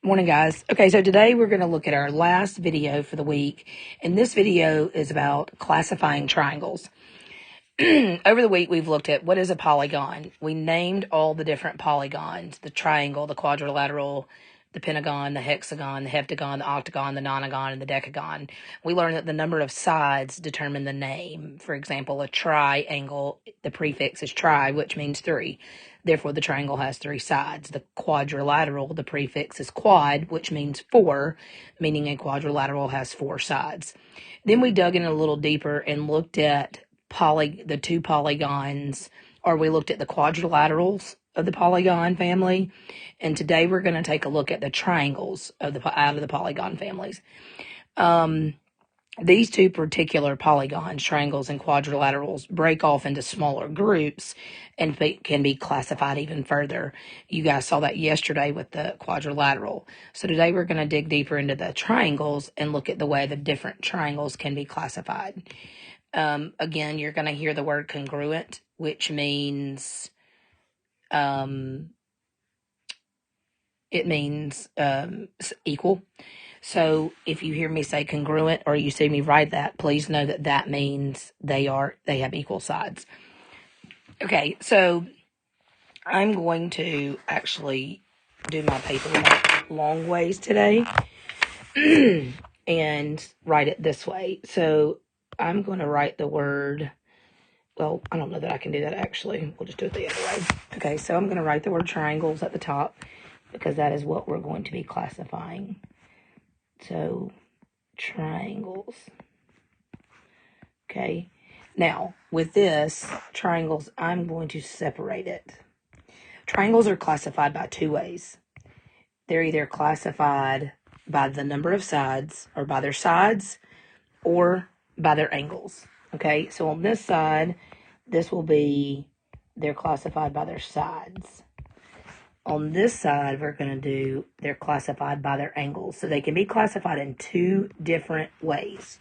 Morning, guys. Okay, so today we're going to look at our last video for the week, and this video is about classifying triangles. Over the week, we've looked at what is a polygon. We named all the different polygons: the triangle, the quadrilateral, the pentagon, the hexagon, the heptagon, the octagon, the nonagon, and the decagon. We learned that the number of sides determine the name. For example, a triangle, the prefix is tri, which means three. Therefore, the triangle has three sides. The quadrilateral, the prefix is quad, which means four, meaning a quadrilateral has four sides. Then we dug in a little deeper and looked at the two polygons, or we looked at the quadrilaterals of the polygon family. And today we're going to take a look at the triangles out of the polygon families. These two particular polygons, triangles and quadrilaterals, break off into smaller groups and can be classified even further. You guys saw that yesterday with the quadrilateral. So today we're going to dig deeper into the triangles and look at the way the different triangles can be classified. Again, you're going to hear the word congruent, which means equal. So if you hear me say congruent or you see me write that, please know that that means they have equal sides. Okay, so I'm going to actually do my paper long ways today and write it this way. So I'm going to write the word, well, I don't know that I can do that actually. We'll just do it the other way. Okay, so I'm going to write the word triangles at the top because that is what we're going to be classifying. So, triangles. Okay. Now, with this, triangles, I'm going to separate it. Triangles are classified by two ways. They're either classified by the number of sides, or by their sides, or by their angles. Okay. So, on this side, they're classified by their sides. On this side, we're going to do, they're classified by their angles. So they can be classified in two different ways.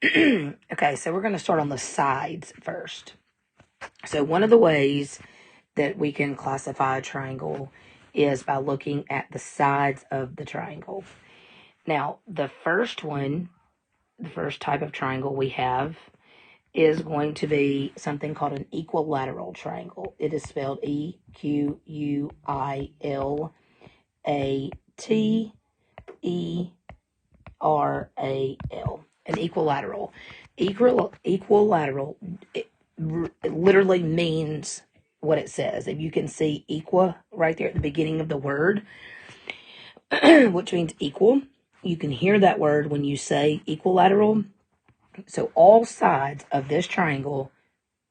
Okay, so we're going to start on the sides first. So one of the ways that we can classify a triangle is by looking at the sides of the triangle. Now, the first type of triangle we have is going to be something called an equilateral triangle. It is spelled Equilateral. An equilateral. Equilateral, it literally means what it says. If you can see equa right there at the beginning of the word, which means equal, you can hear that word when you say equilateral. So all sides of this triangle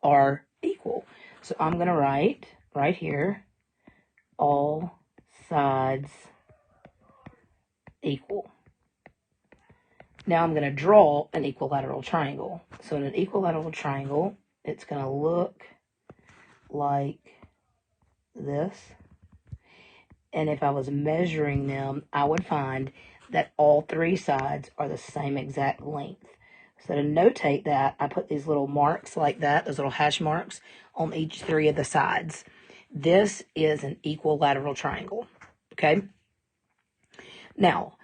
are equal. So I'm going to write right here, all sides equal. Now I'm going to draw an equilateral triangle. So in an equilateral triangle, it's going to look like this. And if I was measuring them, I would find that all three sides are the same exact length. So to notate that, I put these little marks like that, those little hash marks on each three of the sides. This is an equilateral triangle, okay? Now,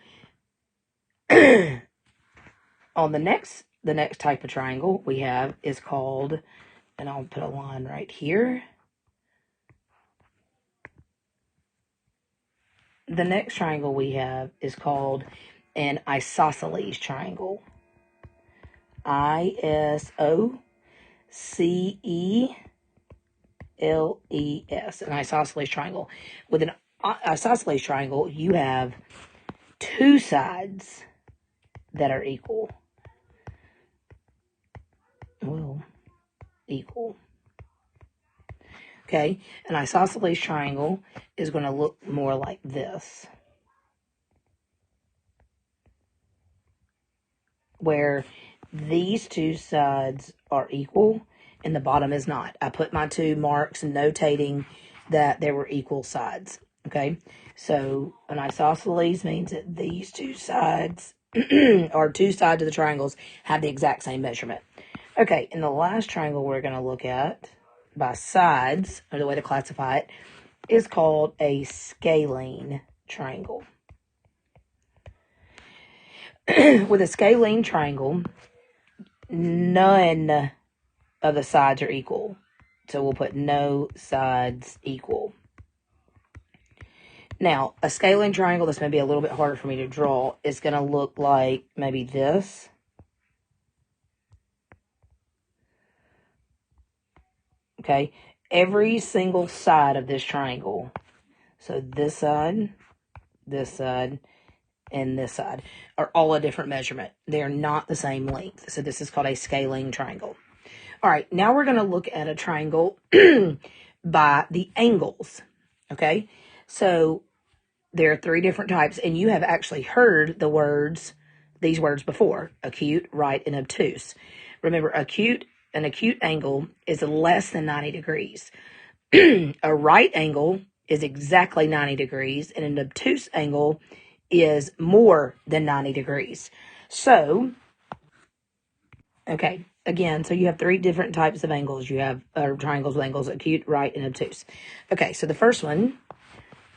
on the next type of triangle we have is called, and I'll put a line right here. The next triangle we have is called an isosceles triangle. ISOCELES, an isosceles triangle. With an isosceles triangle, you have two sides that are equal. Well, equal. Okay, an isosceles triangle is going to look more like this, where these two sides are equal and the bottom is not. I put my two marks notating that there were equal sides. Okay, so an isosceles means that these two sides or two sides of the triangles have the exact same measurement. Okay, and the last triangle we're going to look at by sides, or the way to classify it, is called a scalene triangle. With a scalene triangle, none of the sides are equal. So we'll put no sides equal. Now, a scalene triangle that's maybe a little bit harder for me to draw is going to look like maybe this. Okay, every single side of this triangle, so this side, and this side, are all a different measurement. They're not the same length. So this is called a scalene triangle. All right, now we're going to look at a triangle by the angles. Okay, so there are 3 different types, and you have actually heard these words before: acute, right, and obtuse. Remember, an acute angle is less than 90 degrees. A right angle is exactly 90 degrees, and an obtuse angle is more than 90 degrees. So, okay, again, so you have 3 different types of angles. You have triangles with angles: acute, right, and obtuse. Okay, so the first one,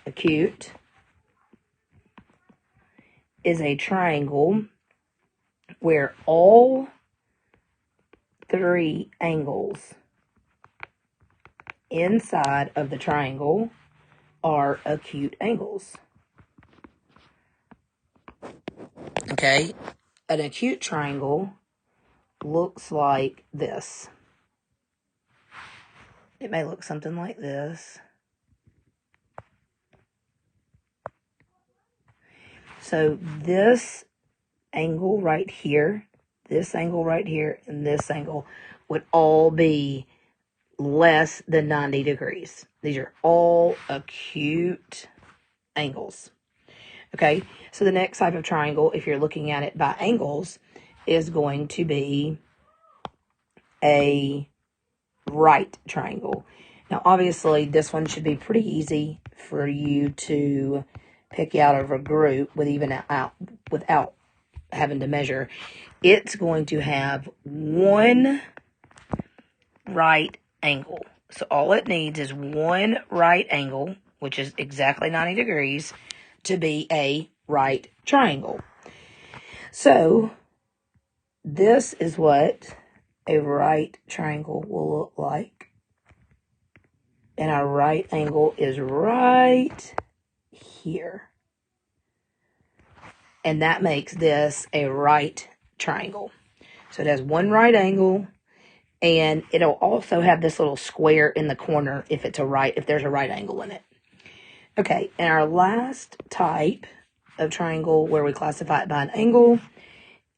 acute, is a triangle where all 3 angles inside of the triangle are acute angles. Okay, an acute triangle looks like this. It may look something like this. So this angle right here, this angle right here, and this angle would all be less than 90 degrees. These are all acute angles. Okay, so the next type of triangle, if you're looking at it by angles, is going to be a right triangle. Now, obviously, this one should be pretty easy for you to pick out of a group without having to measure. It's going to have one right angle. So all it needs is one right angle, which is exactly 90 degrees, to be a right triangle. So this is what a right triangle will look like. And our right angle is right here. And that makes this a right triangle. So it has one right angle, and it'll also have this little square in the corner if there's a right angle in it. Okay, and our last type of triangle where we classify it by an angle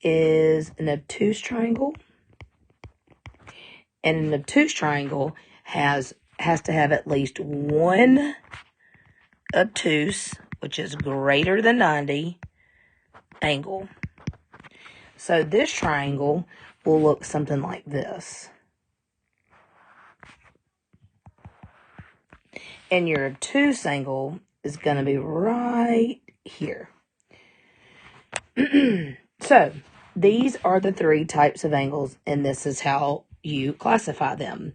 is an obtuse triangle. And an obtuse triangle has to have at least one obtuse, which is greater than 90, angle. So this triangle will look something like this. And your obtuse angle is going to be right here. So these are the 3 types of angles, and this is how you classify them.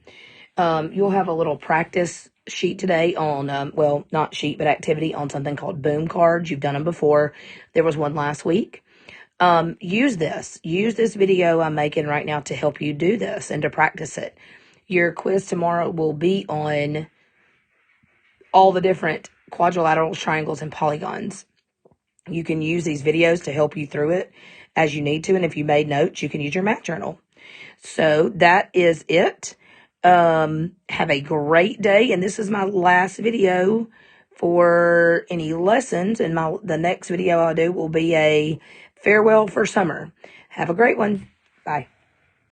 You'll have a little practice sheet today on, well, not sheet, but activity on something called boom cards. You've done them before. There was one last week. Use this video I'm making right now to help you do this and to practice it. Your quiz tomorrow will be on all the different quadrilaterals, triangles, and polygons. You can use these videos to help you through it as you need to. And if you made notes, you can use your math journal. So that is it. Have a great day. And this is my last video for any lessons. And the next video I'll do will be a farewell for summer. Have a great one. Bye.